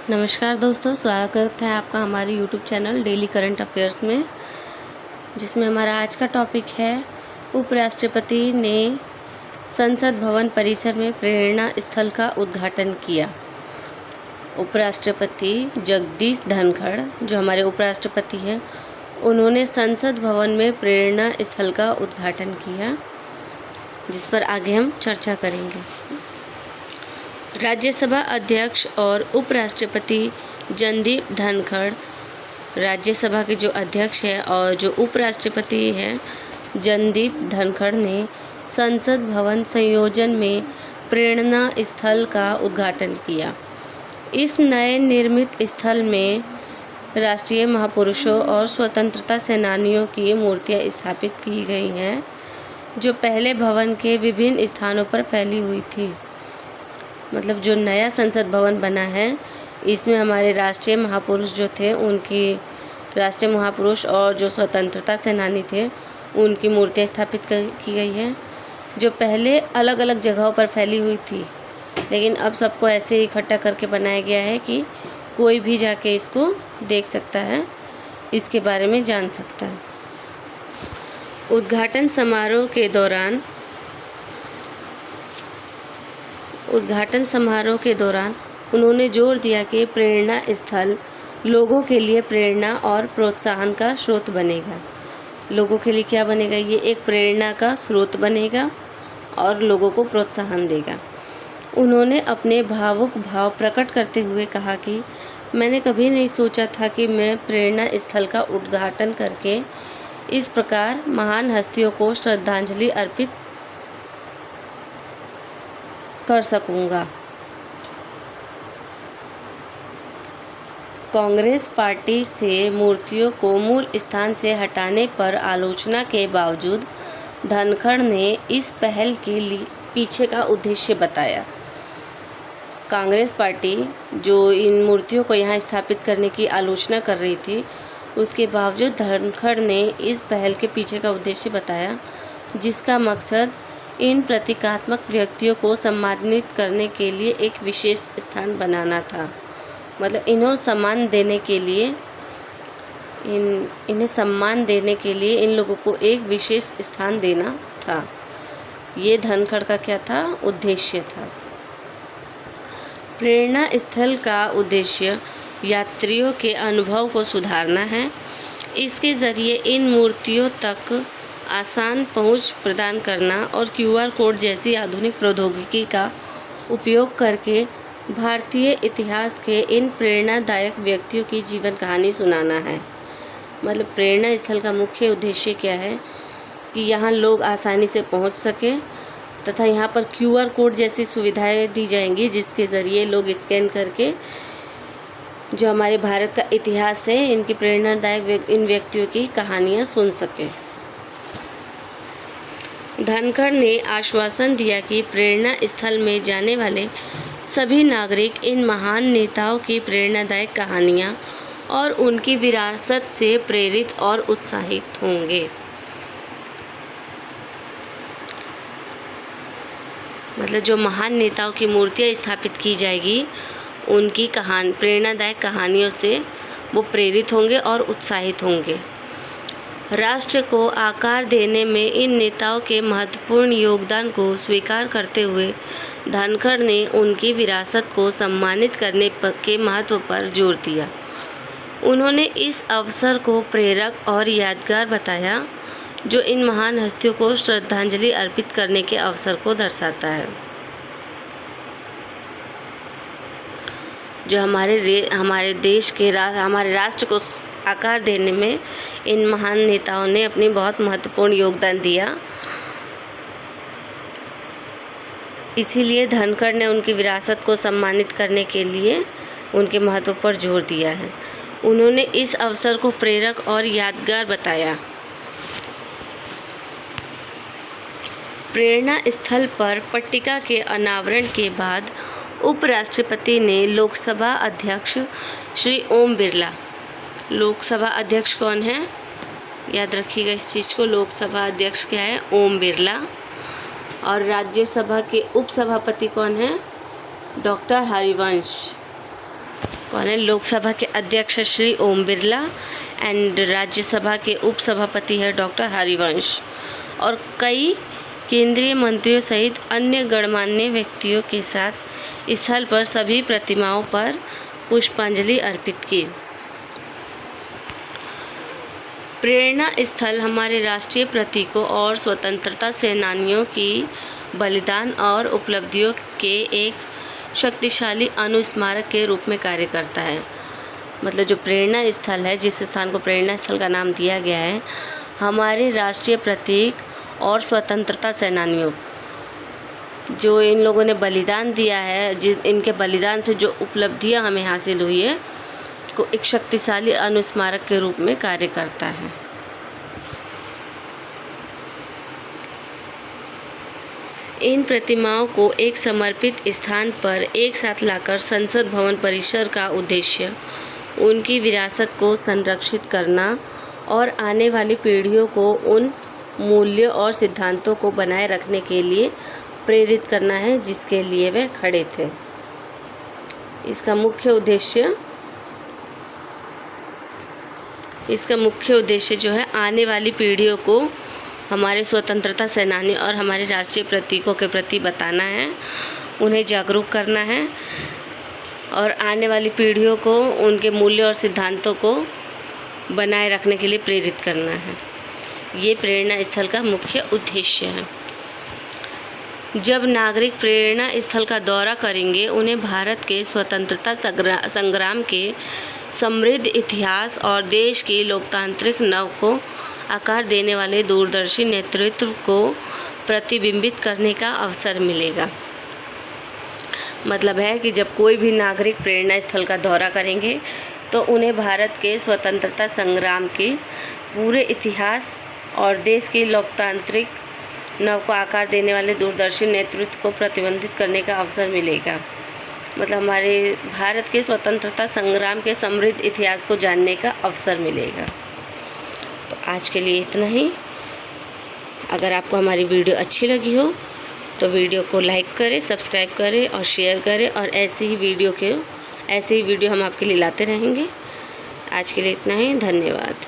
नमस्कार दोस्तों, स्वागत है आपका हमारे YouTube channel daily current affairs में, जिसमें हमारा आज का टॉपिक है उपराष्ट्रपति ने संसद भवन परिसर में प्रेरणा स्थल का उद्घाटन किया। उपराष्ट्रपति जगदीप धनखड़, जो हमारे उपराष्ट्रपति हैं, उन्होंने संसद भवन में प्रेरणा स्थल का उद्घाटन किया, जिस पर आगे हम चर्चा करेंगे। राज्यसभा अध्यक्ष और उपराष्ट्रपति जगदीप धनखड़, राज्यसभा के जो अध्यक्ष हैं और जो उपराष्ट्रपति हैं जगदीप धनखड़ ने संसद भवन संयोजन में प्रेरणा स्थल का उद्घाटन किया। इस नए निर्मित स्थल में राष्ट्रीय महापुरुषों और स्वतंत्रता सेनानियों की मूर्तियां स्थापित की गई हैं, जो पहले भवन के विभिन्न स्थानों पर फैली हुई थी। मतलब जो नया संसद भवन बना है, इसमें हमारे राष्ट्रीय महापुरुष जो थे, उनकी राष्ट्रीय महापुरुष और जो स्वतंत्रता सेनानी थे, उनकी मूर्तियाँ स्थापित की गई है, जो पहले अलग अलग जगहों पर फैली हुई थी, लेकिन अब सबको ऐसे इकट्ठा करके बनाया गया है कि कोई भी जाके इसको देख सकता है, इसके बारे में जान सकता है। उद्घाटन समारोह के दौरान उन्होंने जोर दिया कि प्रेरणा स्थल लोगों के लिए प्रेरणा और प्रोत्साहन का स्रोत बनेगा। लोगों के लिए क्या बनेगा? ये एक प्रेरणा का स्रोत बनेगा और लोगों को प्रोत्साहन देगा। उन्होंने अपने भावुक भाव प्रकट करते हुए कहा कि मैंने कभी नहीं सोचा था कि मैं प्रेरणा स्थल का उद्घाटन करके इस प्रकार महान हस्तियों को श्रद्धांजलि अर्पित कर सकूंगा। कांग्रेस पार्टी से मूर्तियों को मूल स्थान से हटाने पर आलोचना के बावजूद धनखड़ ने इस पहल के पीछे का उद्देश्य बताया। कांग्रेस पार्टी जो इन मूर्तियों को यहाँ स्थापित करने की आलोचना कर रही थी, उसके बावजूद धनखड़ ने इस पहल के पीछे का उद्देश्य बताया, जिसका मकसद इन प्रतीकात्मक व्यक्तियों को सम्मानित करने के लिए एक विशेष स्थान बनाना था। मतलब इन्हें सम्मान देने के लिए इन लोगों को एक विशेष स्थान देना था। ये धनखड़ का क्या था? उद्देश्य था। प्रेरणा स्थल का उद्देश्य यात्रियों के अनुभव को सुधारना है। इसके ज़रिए इन मूर्तियों तक आसान पहुंच प्रदान करना और QR कोड जैसी आधुनिक प्रौद्योगिकी का उपयोग करके भारतीय इतिहास के इन प्रेरणादायक व्यक्तियों की जीवन कहानी सुनाना है। मतलब प्रेरणा स्थल का मुख्य उद्देश्य क्या है कि यहाँ लोग आसानी से पहुँच सके तथा यहाँ पर QR कोड जैसी सुविधाएं दी जाएंगी, जिसके ज़रिए लोग स्कैन करके जो हमारे भारत का इतिहास है, इनकी प्रेरणादायक इन व्यक्तियों की कहानियाँ सुन सकें। धनखड़ ने आश्वासन दिया कि प्रेरणा स्थल में जाने वाले सभी नागरिक इन महान नेताओं की प्रेरणादायक कहानियाँ और उनकी विरासत से प्रेरित और उत्साहित होंगे। मतलब जो महान नेताओं की मूर्तियाँ स्थापित की जाएगी, उनकी प्रेरणादायक कहानियों से वो प्रेरित होंगे और उत्साहित होंगे। राष्ट्र को आकार देने में इन नेताओं के महत्वपूर्ण योगदान को स्वीकार करते हुए धनखड़ ने उनकी विरासत को सम्मानित करने के महत्व पर जोर दिया। उन्होंने इस अवसर को प्रेरक और यादगार बताया, जो इन महान हस्तियों को श्रद्धांजलि अर्पित करने के अवसर को दर्शाता है। जो हमारे राष्ट्र को आकार देने में इन महान नेताओं ने अपनी बहुत महत्वपूर्ण योगदान दिया। इसीलिए धनखड़ ने उनकी विरासत को सम्मानित करने के लिए उनके महत्व पर जोर दिया है। उन्होंने इस अवसर को प्रेरक और यादगार बताया। प्रेरणा स्थल पर पट्टिका के अनावरण के बाद उपराष्ट्रपति ने लोकसभा अध्यक्ष श्री ओम बिरला, लोकसभा अध्यक्ष कौन है? याद रखिएगा इस चीज़ को, लोकसभा अध्यक्ष क्या है? ओम बिरला। और राज्यसभा के उपसभापति कौन है? डॉक्टर हरिवंश। कौन है, लोकसभा के अध्यक्ष श्री ओम बिरला एंड राज्यसभा के उपसभापति है डॉक्टर हरिवंश, और कई केंद्रीय मंत्रियों सहित अन्य गणमान्य व्यक्तियों के साथ स्थल पर सभी प्रतिमाओं पर पुष्पांजलि अर्पित की। प्रेरणा स्थल हमारे राष्ट्रीय प्रतीकों और स्वतंत्रता सेनानियों की बलिदान और उपलब्धियों के एक शक्तिशाली अनुस्मारक के रूप में कार्य करता है। मतलब जो प्रेरणा स्थल है, जिस स्थान को प्रेरणा स्थल का नाम दिया गया है, हमारे राष्ट्रीय प्रतीक और स्वतंत्रता सेनानियों, जो इन लोगों ने बलिदान दिया है, इनके बलिदान से जो उपलब्धियां हमें हासिल हुई है, को एक शक्तिशाली अनुस्मारक के रूप में कार्य करता है। इन प्रतिमाओं को एक समर्पित स्थान पर एक साथ लाकर संसद भवन परिसर का उद्देश्य उनकी विरासत को संरक्षित करना और आने वाली पीढ़ियों को उन मूल्यों और सिद्धांतों को बनाए रखने के लिए प्रेरित करना है जिसके लिए वे खड़े थे। इसका मुख्य उद्देश्य जो है, आने वाली पीढ़ियों को हमारे स्वतंत्रता सेनानी और हमारे राष्ट्रीय प्रतीकों के प्रति बताना है, उन्हें जागरूक करना है और आने वाली पीढ़ियों को उनके मूल्यों और सिद्धांतों को बनाए रखने के लिए प्रेरित करना है। ये प्रेरणा स्थल का मुख्य उद्देश्य है। जब नागरिक प्रेरणा स्थल का दौरा करेंगे, उन्हें भारत के स्वतंत्रता संग्राम के समृद्ध इतिहास और देश की लोकतांत्रिक नव को आकार देने वाले दूरदर्शी नेतृत्व को प्रतिबिंबित करने का अवसर मिलेगा। मतलब है कि जब कोई भी नागरिक प्रेरणा स्थल का दौरा करेंगे तो उन्हें भारत के स्वतंत्रता संग्राम के पूरे इतिहास और देश की लोकतांत्रिक नव को आकार देने वाले दूरदर्शी नेतृत्व को प्रतिबिंबित करने का अवसर मिलेगा। मतलब हमारे भारत के स्वतंत्रता संग्राम के समृद्ध इतिहास को जानने का अवसर मिलेगा। तो आज के लिए इतना ही। अगर आपको हमारी वीडियो अच्छी लगी हो तो वीडियो को लाइक करें, सब्सक्राइब करें और शेयर करें, और ऐसी ही वीडियो हम आपके लिए लाते रहेंगे। आज के लिए इतना ही। धन्यवाद।